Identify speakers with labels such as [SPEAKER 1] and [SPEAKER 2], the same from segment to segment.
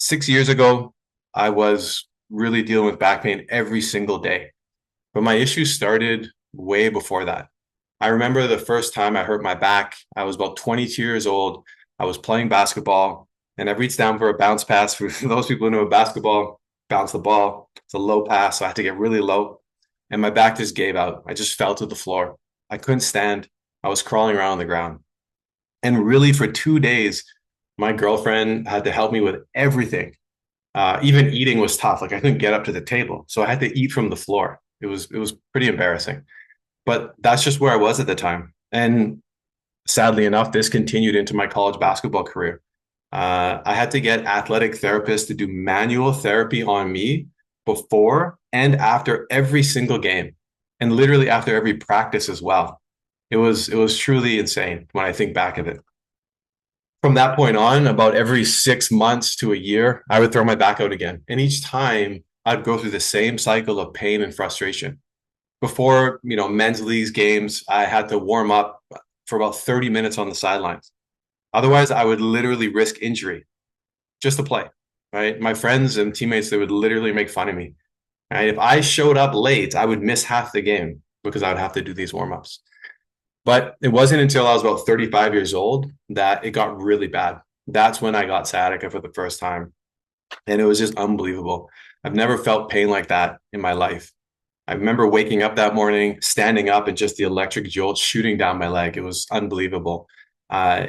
[SPEAKER 1] 6 years ago, I was really dealing with back pain every single day. But my issues started way before that. I remember the first time I hurt my back. I was about 22 years old. I was playing basketball and I reached down for a bounce pass. For those people who know basketball, bounce the ball. It's a low pass. So I had to get really low. And my back just gave out. I just fell to the floor. I couldn't stand. I was crawling around on the ground. And really, for 2 days, my girlfriend had to help me with everything. Even eating was tough. Like I couldn't get up to the table, so I had to eat from the floor. It was pretty embarrassing. But that's just where I was at the time. And sadly enough, this continued into my college basketball career. I had to get athletic therapists to do manual therapy on me before and after every single game, and literally after every practice as well. It was truly insane when I think back of it. From that point on, about every 6 months to a year, I would throw my back out again. And each time I'd go through the same cycle of pain and frustration. Before, men's leagues games, I had to warm up for about 30 minutes on the sidelines. Otherwise, I would literally risk injury just to play, right? My friends and teammates, they would literally make fun of me. Right? If I showed up late, I would miss half the game because I would have to do these warm ups. But it wasn't until I was about 35 years old that it got really bad. That's when I got sciatica for the first time. And it was just unbelievable. I've never felt pain like that in my life. I remember waking up that morning, standing up, and just the electric jolt shooting down my leg. It was unbelievable. Uh,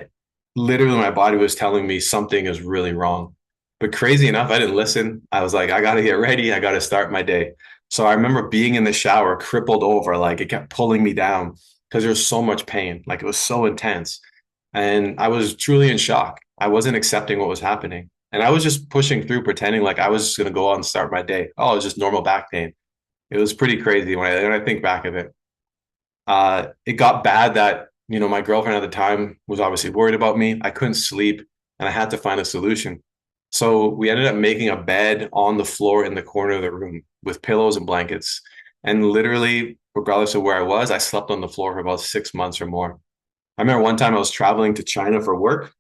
[SPEAKER 1] Literally, my body was telling me something is really wrong. But crazy enough, I didn't listen. I was like, I got to get ready. I got to start my day. So I remember being in the shower, crippled over, like it kept pulling me down because there was so much pain. Like it was so intense. And I was truly in shock. I wasn't accepting what was happening. And I was just pushing through, pretending like I was just going to go out and start my day. Oh, it was just normal back pain. It was pretty crazy when I think back of it. It got bad that, my girlfriend at the time was obviously worried about me. I couldn't sleep and I had to find a solution. So we ended up making a bed on the floor in the corner of the room with pillows and blankets. And literally, regardless of where I was, I slept on the floor for about 6 months or more. I remember one time I was traveling to China for work.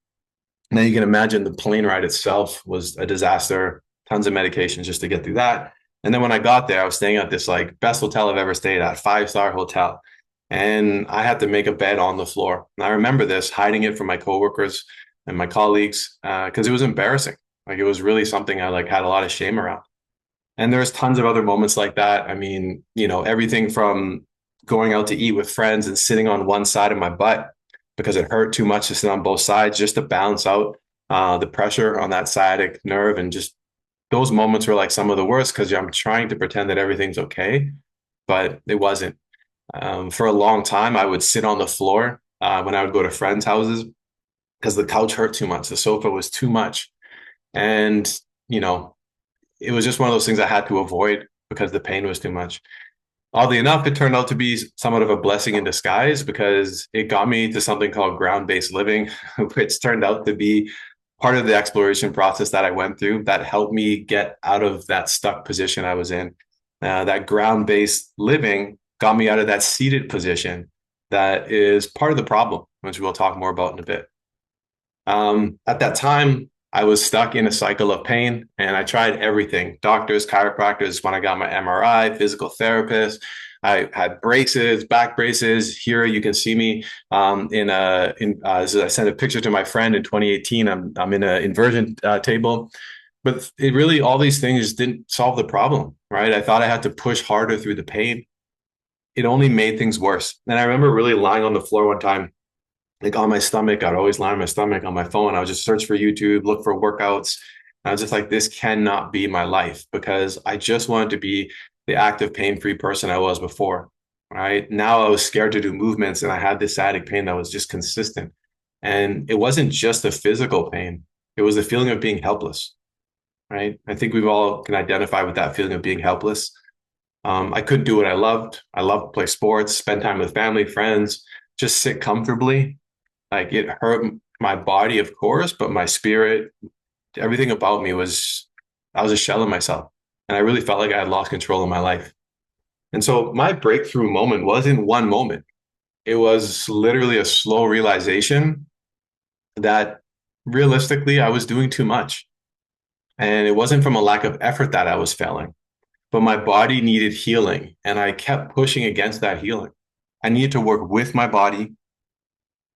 [SPEAKER 1] Now you can imagine the plane ride itself was a disaster, tons of medications just to get through that. And then when I got there, I was staying at this like best hotel I've ever stayed at, 5-star hotel. And I had to make a bed on the floor. And I remember this, hiding it from my coworkers and my colleagues, because it was embarrassing. Like it was really something I like had a lot of shame around. And there's tons of other moments like that. I mean, everything from going out to eat with friends and sitting on one side of my butt because it hurt too much to sit on both sides just to balance out the pressure on that sciatic nerve. And just those moments were like some of the worst because I'm trying to pretend that everything's okay, but it wasn't. For a long time, I would sit on the floor when I would go to friends' houses because the couch hurt too much. The sofa was too much. And, you know, it was just one of those things I had to avoid because the pain was too much. Oddly enough, it turned out to be somewhat of a blessing in disguise because it got me to something called ground-based living, which turned out to be part of the exploration process that I went through that helped me get out of that stuck position I was in. That ground-based living got me out of that seated position that is part of the problem, which we'll talk more about in a bit. At that time, I was stuck in a cycle of pain and I tried everything doctors, chiropractors, when I got my MRI, physical therapist. I had braces, back braces. Here you can see me so I sent a picture to my friend in 2018. I'm in an inversion table, but it really all these things didn't solve the problem, right? I thought I had to push harder through the pain. It only made things worse. And I remember really lying on the floor one time like on my stomach. I'd always lie on my stomach on my phone. I would just search for YouTube, look for workouts. And I was just like, this cannot be my life because I just wanted to be the active, pain-free person I was before. Right now, I was scared to do movements, and I had this sciatic pain that was just consistent. And it wasn't just the physical pain; it was the feeling of being helpless. Right? I think we all can identify with that feeling of being helpless. I couldn't do what I loved. I loved to play sports, spend time with family, friends, just sit comfortably. Like it hurt my body, of course, but my spirit, everything about me I was a shell of myself. And I really felt like I had lost control of my life. And so my breakthrough moment wasn't one moment. It was literally a slow realization that realistically I was doing too much. And it wasn't from a lack of effort that I was failing, but my body needed healing. And I kept pushing against that healing. I needed to work with my body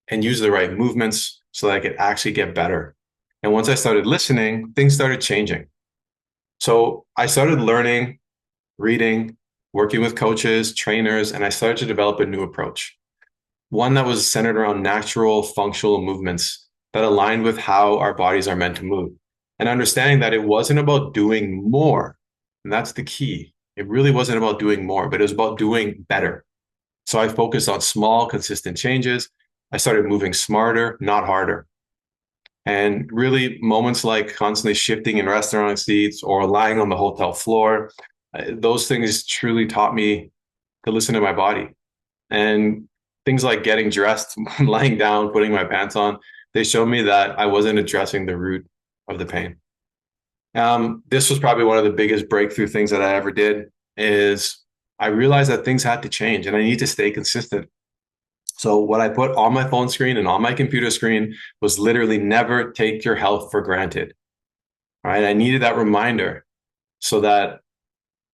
[SPEAKER 1] and use the right movements so that I could actually get better. And once I started listening, things started changing. So I started learning, reading, working with coaches, trainers, and I started to develop a new approach. One that was centered around natural functional movements that aligned with how our bodies are meant to move. And understanding that it wasn't about doing more. And that's the key. It really wasn't about doing more, but it was about doing better. So I focused on small, consistent changes. I started moving smarter, not harder. And really, moments like constantly shifting in restaurant seats or lying on the hotel floor, those things truly taught me to listen to my body. And things like getting dressed, lying down, putting my pants on, they showed me that I wasn't addressing the root of the pain. This was probably one of the biggest breakthrough things that I ever did is I realized that things had to change and I need to stay consistent. So what I put on my phone screen and on my computer screen was literally never take your health for granted. All right. I needed that reminder so that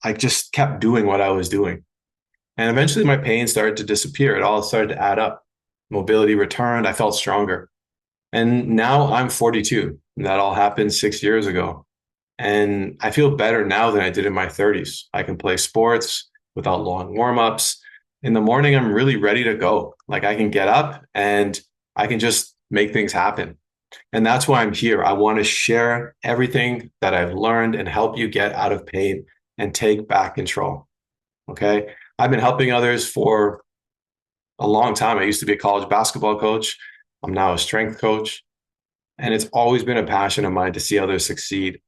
[SPEAKER 1] I just kept doing what I was doing. And eventually my pain started to disappear. It all started to add up. Mobility returned. I felt stronger. And now I'm 42. That all happened 6 years ago. And I feel better now than I did in my 30s. I can play sports without long warm-ups. In the morning, I'm really ready to go. Like I can get up and I can just make things happen. And that's why I'm here. I want to share everything that I've learned and help you get out of pain and take back control. Okay. I've been helping others for a long time. I used to be a college basketball coach. I'm now a strength coach. And it's always been a passion of mine to see others succeed.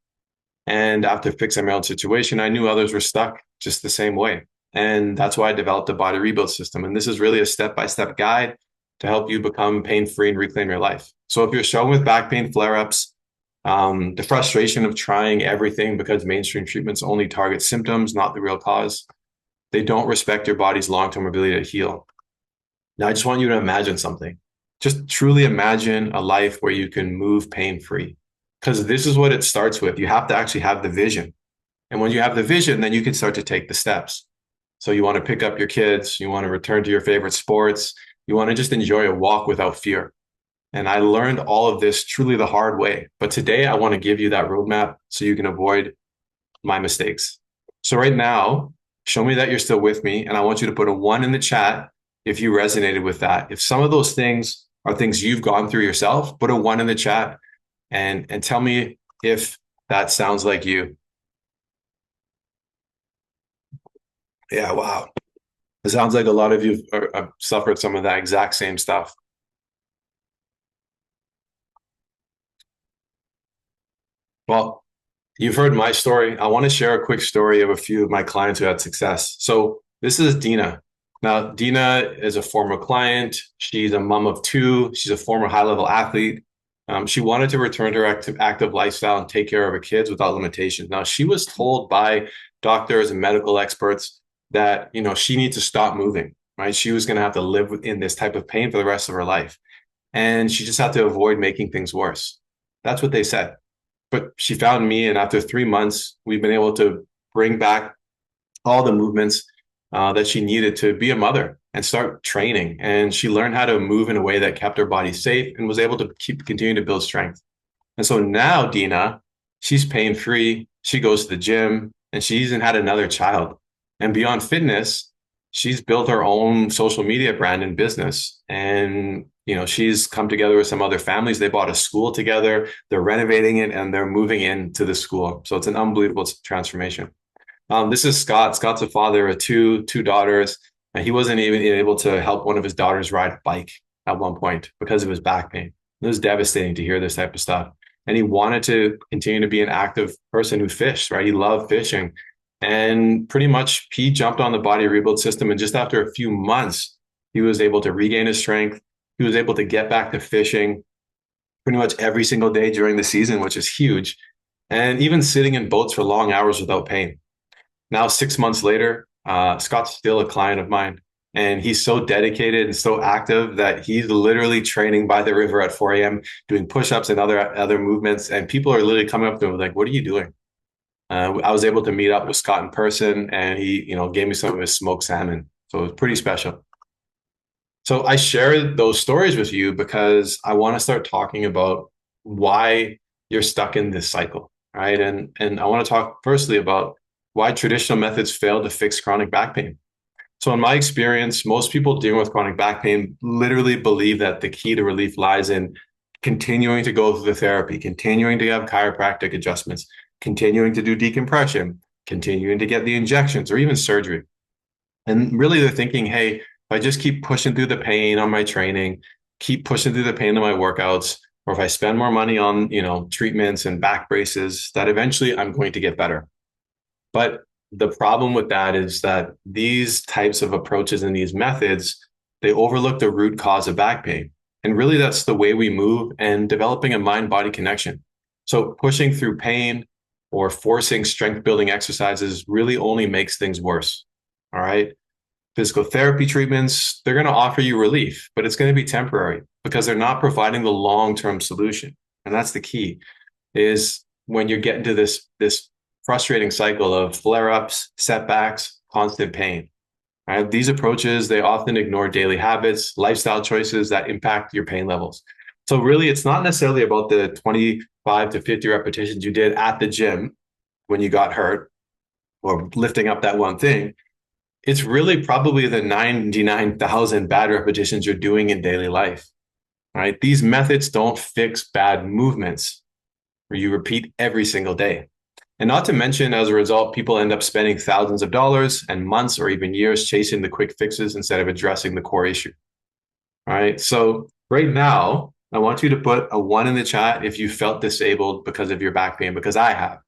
[SPEAKER 1] And after fixing my own situation, I knew others were stuck just the same way. And that's why I developed a body rebuild system. And this is really a step-by-step guide to help you become pain-free and reclaim your life. So if you're struggling with back pain flare-ups, the frustration of trying everything because mainstream treatments only target symptoms, not the real cause, they don't respect your body's long-term ability to heal. Now, I just want you to imagine something. Just truly imagine a life where you can move pain-free. Because this is what it starts with. You have to actually have the vision. And when you have the vision, then you can start to take the steps. So you want to pick up your kids, you want to return to your favorite sports, you want to just enjoy a walk without fear. And I learned all of this truly the hard way. But today I want to give you that roadmap so you can avoid my mistakes. So right now, show me that you're still with me. And I want you to put a 1 in the chat if you resonated with that. If some of those things are things you've gone through yourself, put a 1 in the chat and tell me if that sounds like you. Yeah, wow. It sounds like a lot of you have suffered some of that exact same stuff. Well, you've heard my story. I want to share a quick story of a few of my clients who had success. So this is Dina. Now, Dina is a former client. She's a mom of 2. She's a former high-level athlete. She wanted to return to her active lifestyle and take care of her kids without limitations. Now, she was told by doctors and medical experts that, she needs to stop moving, right? She was going to have to live in this type of pain for the rest of her life. And she just had to avoid making things worse. That's what they said. But she found me, and after 3 months, we've been able to bring back all the movements that she needed to be a mother and start training. And she learned how to move in a way that kept her body safe and was able to continue to build strength. And so now Dina, she's pain free. She goes to the gym and she even had another child. And beyond fitness, she's built her own social media brand and business. And, she's come together with some other families. They bought a school together. They're renovating it and they're moving into the school. So it's an unbelievable transformation. This is Scott. Scott's a father of two daughters, and he wasn't even able to help one of his daughters ride a bike at one point because of his back pain. It was devastating to hear this type of stuff. And he wanted to continue to be an active person who fished, right? He loved fishing. And pretty much he jumped on the body rebuild system. And just after a few months, he was able to regain his strength. He was able to get back to fishing pretty much every single day during the season, which is huge. And even sitting in boats for long hours without pain. Now, 6 months later, Scott's still a client of mine. And he's so dedicated and so active that he's literally training by the river at 4 a.m., doing push-ups and other movements. And people are literally coming up to him like, "What are you doing?" I was able to meet up with Scott in person, and he, gave me some of his smoked salmon. So it was pretty special. So I share those stories with you because I want to start talking about why you're stuck in this cycle, right? And I want to talk firstly about why traditional methods fail to fix chronic back pain. So in my experience, most people dealing with chronic back pain literally believe that the key to relief lies in continuing to go through the therapy, continuing to have chiropractic adjustments, continuing to do decompression, continuing to get the injections or even surgery. And really they're thinking, hey, if I just keep pushing through the pain on my training, keep pushing through the pain on my workouts, or if I spend more money on, treatments and back braces, that eventually I'm going to get better. But the problem with that is that these types of approaches and these methods, they overlook the root cause of back pain. And really that's the way we move and developing a mind-body connection. So pushing through pain or forcing strength building exercises really only makes things worse. All right. Physical therapy treatments, they're going to offer you relief, but it's going to be temporary because they're not providing the long-term solution. And that's the key is when you get into this frustrating cycle of flare-ups, setbacks, constant pain. Right? These approaches, they often ignore daily habits, lifestyle choices that impact your pain levels. So really, it's not necessarily about the 25 to 50 repetitions you did at the gym when you got hurt or lifting up that one thing. It's really probably the 99,000 bad repetitions you're doing in daily life. Right? These methods don't fix bad movements where you repeat every single day. And not to mention, as a result, people end up spending thousands of dollars and months or even years chasing the quick fixes instead of addressing the core issue. All right. So right now, I want you to put a 1 in the chat if you felt disabled because of your back pain, because I have.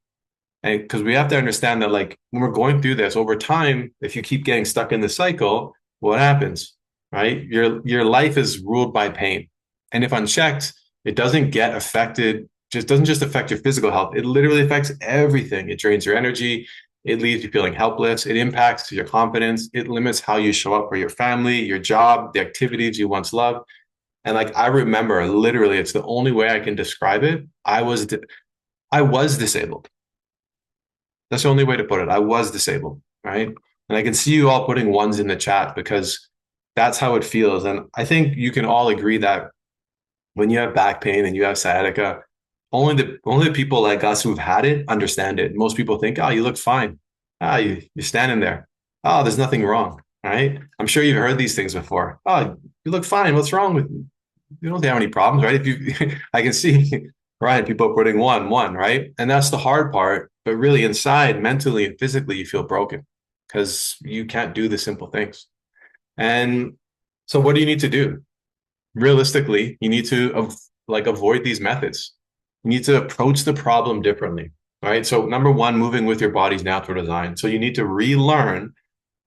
[SPEAKER 1] And because we have to understand that, like, when we're going through this over time, if you keep getting stuck in the cycle, what happens, right? Your life is ruled by pain. And if unchecked, it doesn't get affected, just doesn't just affect your physical health. It literally affects everything. It drains your energy. It leaves you feeling helpless. It impacts your confidence. It limits how you show up for your family, your job, the activities you once loved. And like, I remember literally, it's the only way I can describe it. I was disabled. That's the only way to put it. I was disabled, right? And I can see you all putting 1s in the chat because that's how it feels. And I think you can all agree that when you have back pain and you have sciatica, only the people like us who've had it understand it. Most people think, oh, you look fine. You're standing there. Oh, there's nothing wrong, right? I'm sure you've heard these things before. Oh, you look fine. What's wrong with you? You don't have any problems, right? If you, I can see, right? People are putting 1, right? And that's the hard part. But really, inside, mentally and physically, you feel broken because you can't do the simple things. And so, what do you need to do? Realistically, you need to avoid these methods. You need to approach the problem differently, right? So, number one, moving with your body's natural design. So, you need to relearn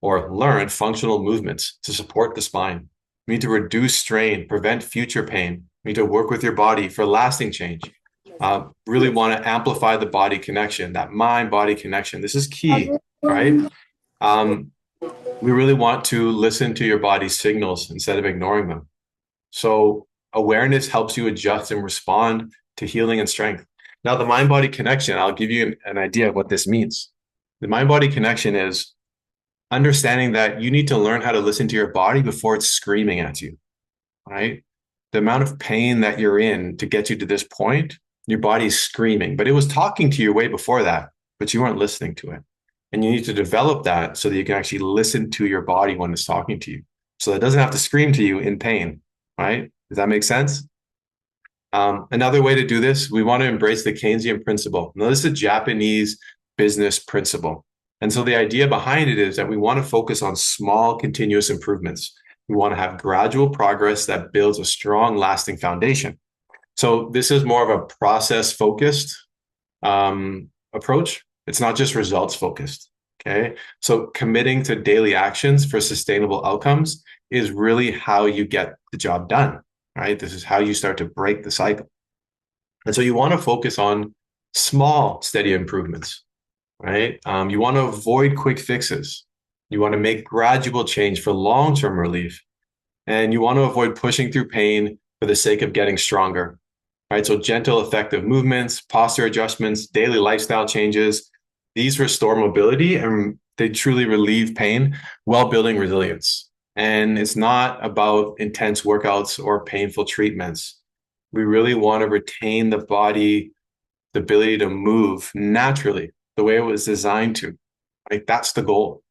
[SPEAKER 1] or learn functional movements to support the spine. You need to reduce strain, prevent future pain. You need to work with your body for lasting change. Really want to amplify the body connection, that mind-body connection. This is key, right? We really want to listen to your body's signals instead of ignoring them. So awareness helps you adjust and respond to healing and strength. Now, the mind-body connection, I'll give you an idea of what this means. The mind-body connection is understanding that you need to learn how to listen to your body before it's screaming at you, right? The amount of pain that you're in to get you to this point, your body's screaming, but it was talking to you way before that, but you weren't listening to it. And you need to develop that so that you can actually listen to your body when it's talking to you. So it doesn't have to scream to you in pain, right? Does that make sense? Another way to do this, we want to embrace the Keynesian principle. Now, this is a Japanese business principle. And so the idea behind it is that we want to focus on small, continuous improvements. We want to have gradual progress that builds a strong, lasting foundation. So this is more of a process-focused approach. It's not just results-focused, okay? So committing to daily actions for sustainable outcomes is really how you get the job done, right? This is how you start to break the cycle. And so you want to focus on small, steady improvements, right? You want to avoid quick fixes. You want to make gradual change for long-term relief. And you want to avoid pushing through pain for the sake of getting stronger, right? So gentle, effective movements, posture adjustments, daily lifestyle changes, these restore mobility and they truly relieve pain while building resilience. And it's not about intense workouts or painful treatments. We really want to retain the body, the ability to move naturally, the way it was designed to, right? That's the goal.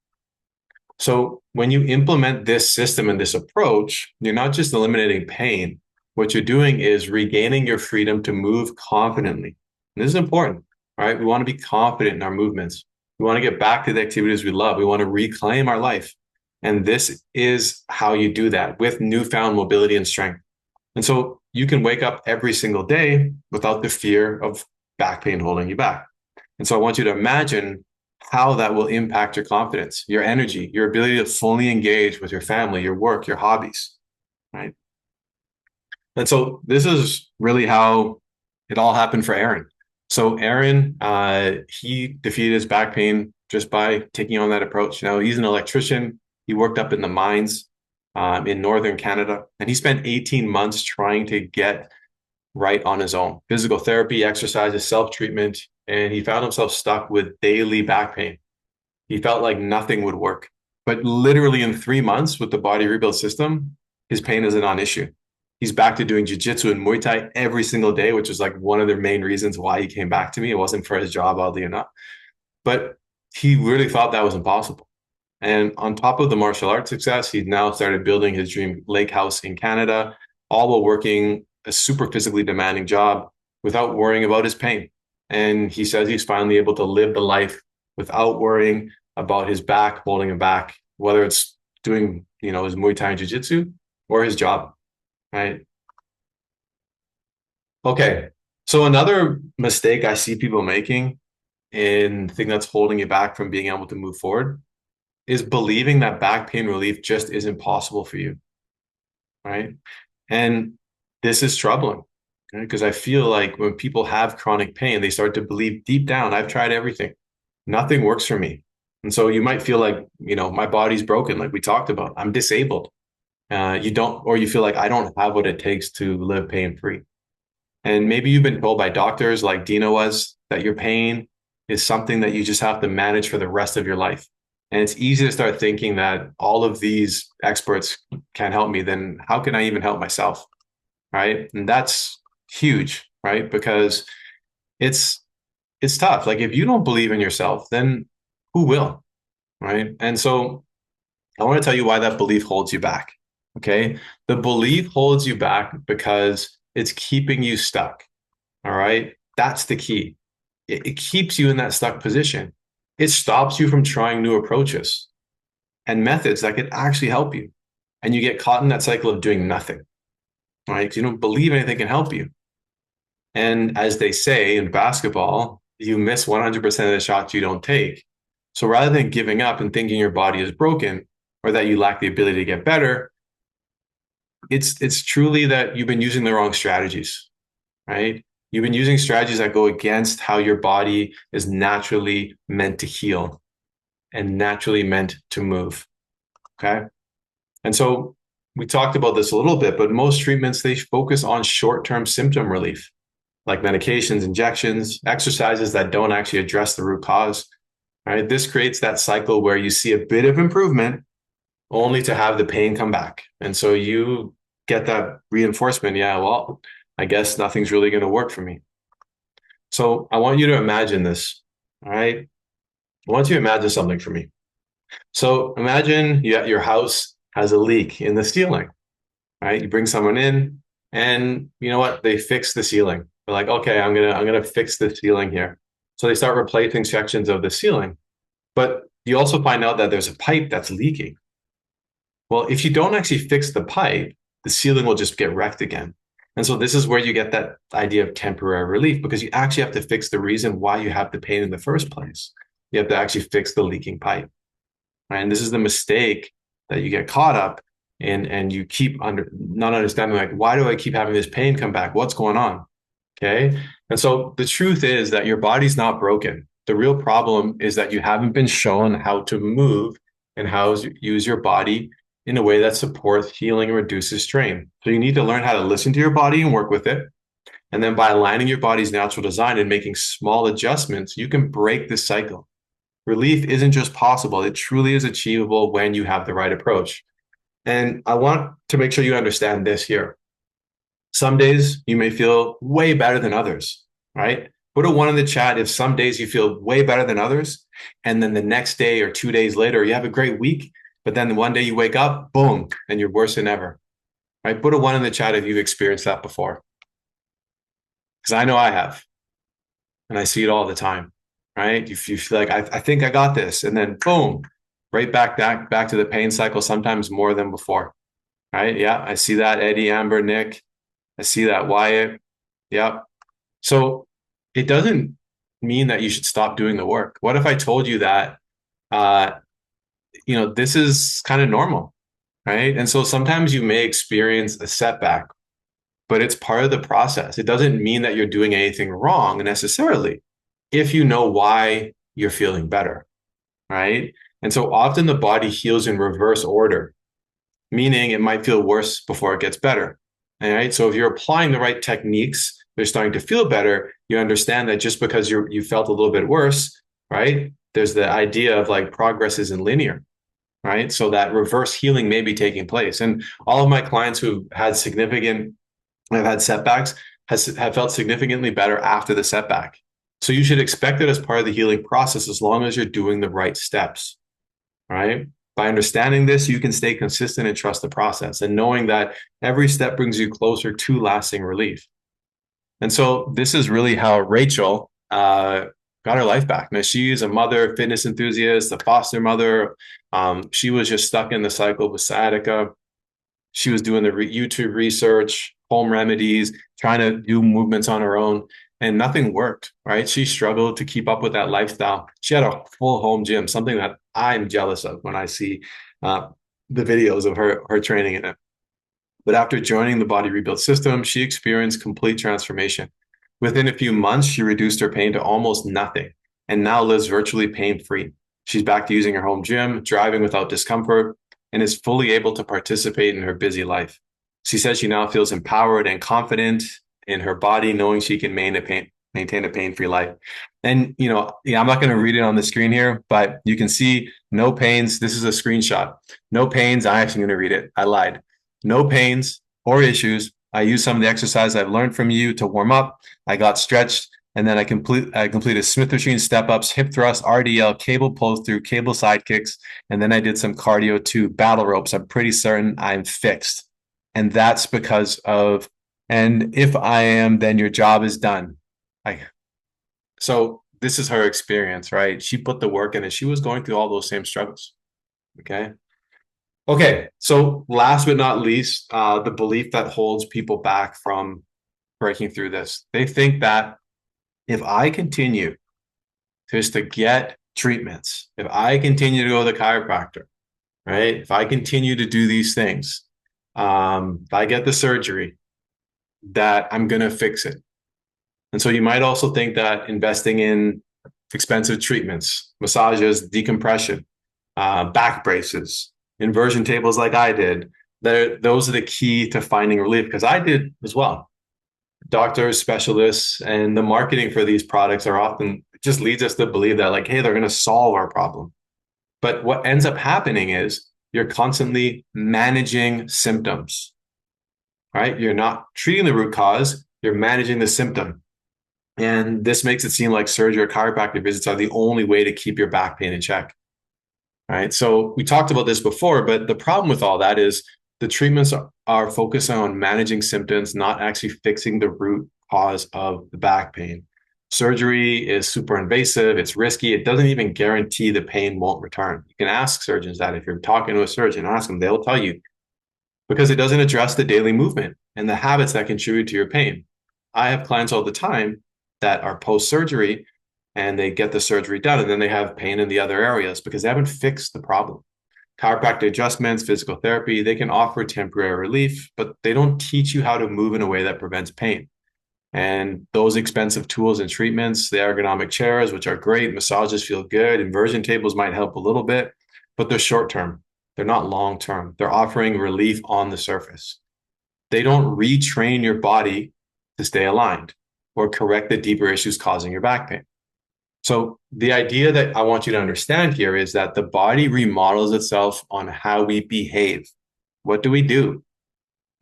[SPEAKER 1] So when you implement this system and this approach, you're not just eliminating pain. What you're doing is regaining your freedom to move confidently. And this is important, right? We want to be confident in our movements. We want to get back to the activities we love. We want to reclaim our life. And this is how you do that with newfound mobility and strength. And so you can wake up every single day without the fear of back pain holding you back. And so I want you to imagine how that will impact your confidence, your energy, your ability to fully engage with your family, your work, your hobbies, right? And so this is really how it all happened for Aaron. So Aaron, he defeated his back pain just by taking on that approach. Now he's an electrician. He worked up in the mines in northern Canada, and he spent 18 months trying to get right on his own. Physical therapy, exercises, self-treatment, and he found himself stuck with daily back pain. He felt like nothing would work. But literally in 3 months with the body rebuild system, his pain is a non-issue. He's back to doing jiu-jitsu and Muay Thai every single day, which is like one of the main reasons why he came back to me. It wasn't for his job, oddly enough. But he really thought that was impossible. And on top of the martial arts success, he's now started building his dream lake house in Canada, all while working a super physically demanding job without worrying about his pain. And he says he's finally able to live the life without worrying about his back holding him back, whether it's doing, his Muay Thai and Jiu-Jitsu or his job, right? Okay. So another mistake I see people making in the thing that's holding you back from being able to move forward is believing that back pain relief just isn't possible for you, right? And this is troubling because I feel like when people have chronic pain, they start to believe deep down, I've tried everything. Nothing works for me. And so you might feel like, my body's broken, like we talked about. I'm disabled. You feel like I don't have what it takes to live pain free. And maybe you've been told by doctors like Dina was that your pain is something that you just have to manage for the rest of your life. And it's easy to start thinking that all of these experts can't help me, then how can I even help myself? Right. And that's huge, right? Because it's tough. Like if you don't believe in yourself, then who will? Right. And so I want to tell you why that belief holds you back. Okay. The belief holds you back because it's keeping you stuck. All right. That's the key. It keeps you in that stuck position. It stops you from trying new approaches and methods that could actually help you. And you get caught in that cycle of doing nothing, right? Because you don't believe anything can help you. And as they say in basketball, you miss 100% of the shots you don't take. So rather than giving up and thinking your body is broken or that you lack the ability to get better, it's truly that you've been using the wrong strategies, right? You've been using strategies that go against how your body is naturally meant to heal and naturally meant to move. Okay. And so we talked about this a little bit, but most treatments, they focus on short-term symptom relief, like medications, injections, exercises that don't actually address the root cause. Right. This creates that cycle where you see a bit of improvement only to have the pain come back. And so you get that reinforcement. Yeah, well, I guess nothing's really going to work for me. So I want you to imagine this. All right. I want you to imagine something for me. So imagine your house has a leak in the ceiling, right? You bring someone in and you know what? They fix the ceiling. They're like, okay, I'm gonna fix the ceiling here. So they start replacing sections of the ceiling. But you also find out that there's a pipe that's leaking. Well, if you don't actually fix the pipe, the ceiling will just get wrecked again. And so this is where you get that idea of temporary relief because you actually have to fix the reason why you have the pain in the first place. You have to actually fix the leaking pipe. Right? And this is the mistake that you get caught up in and you keep not understanding, like, why do I keep having this pain come back? What's going on? Okay. And so the truth is that your body's not broken. The real problem is that you haven't been shown how to move and how to use your body in a way that supports healing and reduces strain. So you need to learn how to listen to your body and work with it. And then by aligning your body's natural design and making small adjustments, you can break this cycle. Relief isn't just possible, it truly is achievable when you have the right approach. And I want to make sure you understand this here. Some days you may feel way better than others, right? Put a one in the chat if some days you feel way better than others. And then the next day or 2 days later, you have a great week. But then one day you wake up, boom, and you're worse than ever, right? Put a one in the chat if you've experienced that before. Because I know I have. And I see it all the time, right? You feel like, I think I got this. And then boom, right back to the pain cycle, sometimes more than before, right? Yeah, I see that. Eddie, Amber, Nick. I see that. Wyatt. Yep. So it doesn't mean that you should stop doing the work. What if I told you that, uh, this is kind of normal, right? And so sometimes you may experience a setback, but it's part of the process. It doesn't mean that you're doing anything wrong necessarily if you know why you're feeling better, right? And so often the body heals in reverse order, meaning it might feel worse before it gets better. All right. So if you're applying the right techniques, you're starting to feel better. You understand that just because you felt a little bit worse, right? There's the idea of like progress isn't linear, right? So that reverse healing may be taking place. And all of my clients who have had setbacks have felt significantly better after the setback. So you should expect it as part of the healing process as long as you're doing the right steps, right? By understanding this, you can stay consistent and trust the process and knowing that every step brings you closer to lasting relief. And so this is really how Rachel got her life back. Now, she's a mother, fitness enthusiast, a foster mother. She was just stuck in the cycle with sciatica. She was doing the YouTube research, home remedies, trying to do movements on her own, and nothing worked, right? She struggled to keep up with that lifestyle. She had a full home gym, something that I'm jealous of when I see the videos of her training in it. But after joining the Body Rebuild System, she experienced complete transformation. Within a few months, she reduced her pain to almost nothing and now lives virtually pain-free. She's back to using her home gym, driving without discomfort, and is fully able to participate in her busy life. She says she now feels empowered and confident in her body, knowing she can maintain a pain-free life. And, I'm not going to read it on the screen here, but you can see no pains. This is a screenshot. No pains. I'm actually going to read it. I lied. No pains or issues. I used some of the exercises I've learned from you to warm up. I got stretched, and then I completed Smith machine step-ups, hip thrust, RDL, cable pull-through, cable side kicks, and then I did some cardio too, battle ropes. I'm pretty certain I'm fixed. And that's because of, and if I am, then your job is done. So this is her experience, right? She put the work in and she was going through all those same struggles. Okay. So last but not least, the belief that holds people back from breaking through this. They think that if I continue just to get treatments, if I continue to go to the chiropractor, right? If I continue to do these things, if I get the surgery, that I'm going to fix it. And so you might also think that investing in expensive treatments, massages, decompression, back braces, inversion tables like I did, those are the key to finding relief, because I did as well. Doctors, specialists, and the marketing for these products are often just leads us to believe that like, hey, they're going to solve our problem. But what ends up happening is you're constantly managing symptoms, right? You're not treating the root cause, you're managing the symptom. And this makes it seem like surgery or chiropractic visits are the only way to keep your back pain in check. Right. So we talked about this before, but the problem with all that is the treatments are focusing on managing symptoms, not actually fixing the root cause of the back pain. Surgery is super invasive. It's risky. It doesn't even guarantee the pain won't return. You can ask surgeons that. If you're talking to a surgeon, ask them, they'll tell you, because it doesn't address the daily movement and the habits that contribute to your pain. I have clients all the time that are post-surgery and they get the surgery done and then they have pain in the other areas because they haven't fixed the problem. Chiropractic adjustments, physical therapy, they can offer temporary relief, but they don't teach you how to move in a way that prevents pain. And those expensive tools and treatments, the ergonomic chairs, which are great, massages feel good, inversion tables might help a little bit, but they're short term. They're not long term. They're offering relief on the surface. They don't retrain your body to stay aligned or correct the deeper issues causing your back pain. So the idea that I want you to understand here is that the body remodels itself on how we behave. What do we do?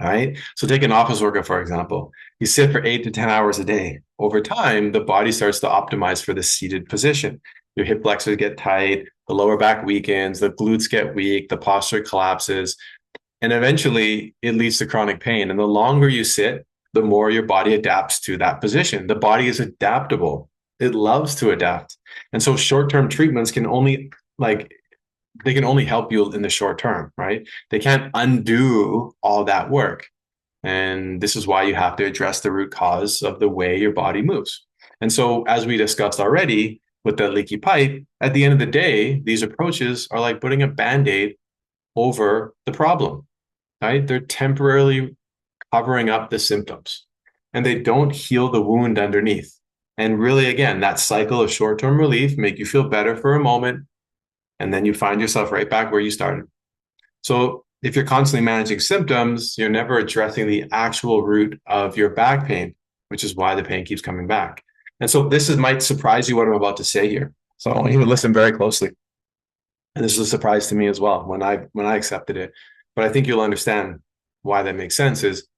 [SPEAKER 1] All right. So take an office worker, for example. You sit for 8 to 10 hours a day. Over time, the body starts to optimize for the seated position. Your hip flexors get tight, the lower back weakens, the glutes get weak, the posture collapses, and eventually it leads to chronic pain. And the longer you sit, the more your body adapts to that position. The body is adaptable. It loves to adapt. And so short-term treatments can only they can only help you in the short term, right? They can't undo all that work. And this is why you have to address the root cause of the way your body moves. And so, as we discussed already with the leaky pipe, at the end of the day, these approaches are like putting a band aid over the problem, right? They're temporarily covering up the symptoms and they don't heal the wound underneath. And really, again, that cycle of short term relief make you feel better for a moment, and then you find yourself right back where you started. So if you're constantly managing symptoms, you're never addressing the actual root of your back pain, which is why the pain keeps coming back. And so might surprise you what I'm about to say here. So I want you to listen very closely. And this was a surprise to me as well when I accepted it. But I think you'll understand why that makes sense is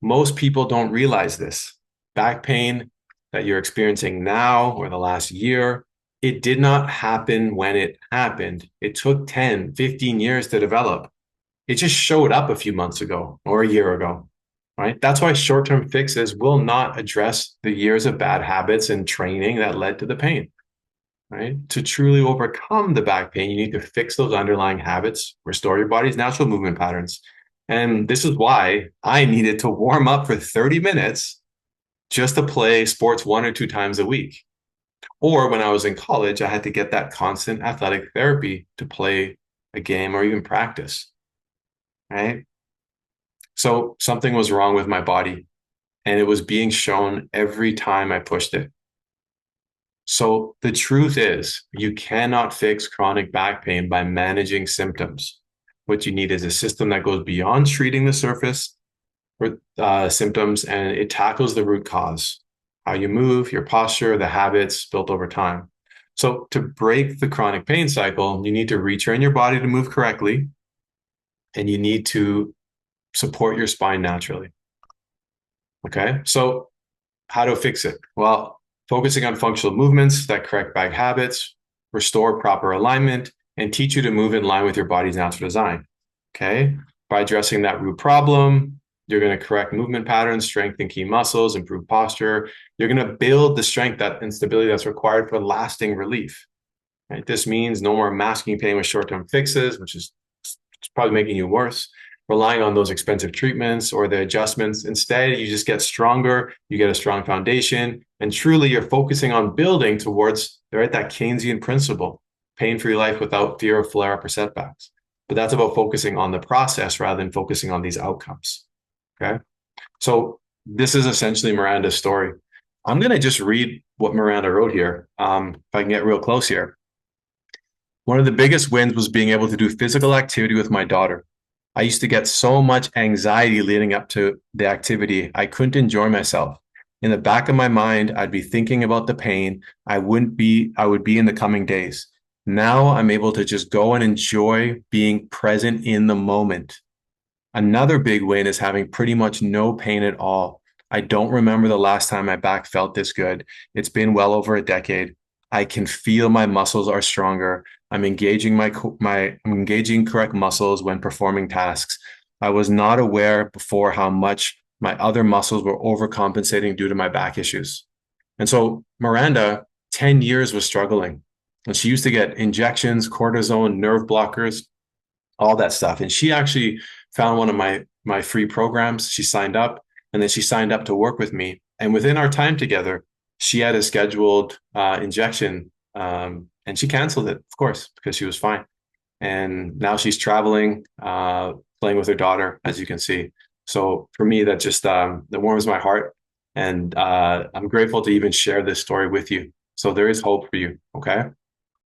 [SPEAKER 1] most people don't realize this. Back pain that you're experiencing now or the last year, it did not happen when it happened. It took 10, 15 years to develop. It just showed up a few months ago or a year ago, right? That's why short-term fixes will not address the years of bad habits and training that led to the pain, right? To truly overcome the back pain, you need to fix those underlying habits, restore your body's natural movement patterns. And this is why I needed to warm up for 30 minutes just to play sports 1 or 2 times a week. Or when I was in college, I had to get that constant athletic therapy to play a game or even practice, right? So something was wrong with my body and it was being shown every time I pushed it. So the truth is, you cannot fix chronic back pain by managing symptoms. What you need is a system that goes beyond treating the surface symptoms and it tackles the root cause, how you move, your posture, the habits built over time. So to break the chronic pain cycle, you need to retrain your body to move correctly and you need to support your spine naturally. Okay, so how to fix it? Well, focusing on functional movements that correct back habits, restore proper alignment, and teach you to move in line with your body's natural design. Okay, by addressing that root problem, you're going to correct movement patterns, strengthen key muscles, improve posture. You're going to build the strength and stability that's required for lasting relief. Right? This means no more masking pain with short-term fixes, which is probably making you worse, relying on those expensive treatments or the adjustments. Instead, you just get stronger, you get a strong foundation, and truly you're focusing on building towards that Keynesian principle, pain-free life without fear of flare-up or setbacks. But that's about focusing on the process rather than focusing on these outcomes. Okay. So this is essentially Miranda's story. I'm going to just read what Miranda wrote here. If I can get real close here. One of the biggest wins was being able to do physical activity with my daughter. I used to get so much anxiety leading up to the activity, I couldn't enjoy myself. In the back of my mind, I'd be thinking about the pain I would be in the coming days. Now I'm able to just go and enjoy being present in the moment. Another big win is having pretty much no pain at all. I don't remember the last time my back felt this good. It's been well over a decade. I can feel my muscles are stronger. I'm engaging I'm engaging correct muscles when performing tasks. I was not aware before how much my other muscles were overcompensating due to my back issues. And so Miranda, 10 years was struggling. And she used to get injections, cortisone, nerve blockers, all that stuff. And she actually found one of my free programs. She signed up and then she signed up to work with me. And within our time together, she had a scheduled injection and she canceled it, of course, because she was fine. And now she's traveling, playing with her daughter, as you can see. So for me, that just that warms my heart. And I'm grateful to even share this story with you. So there is hope for you. Okay.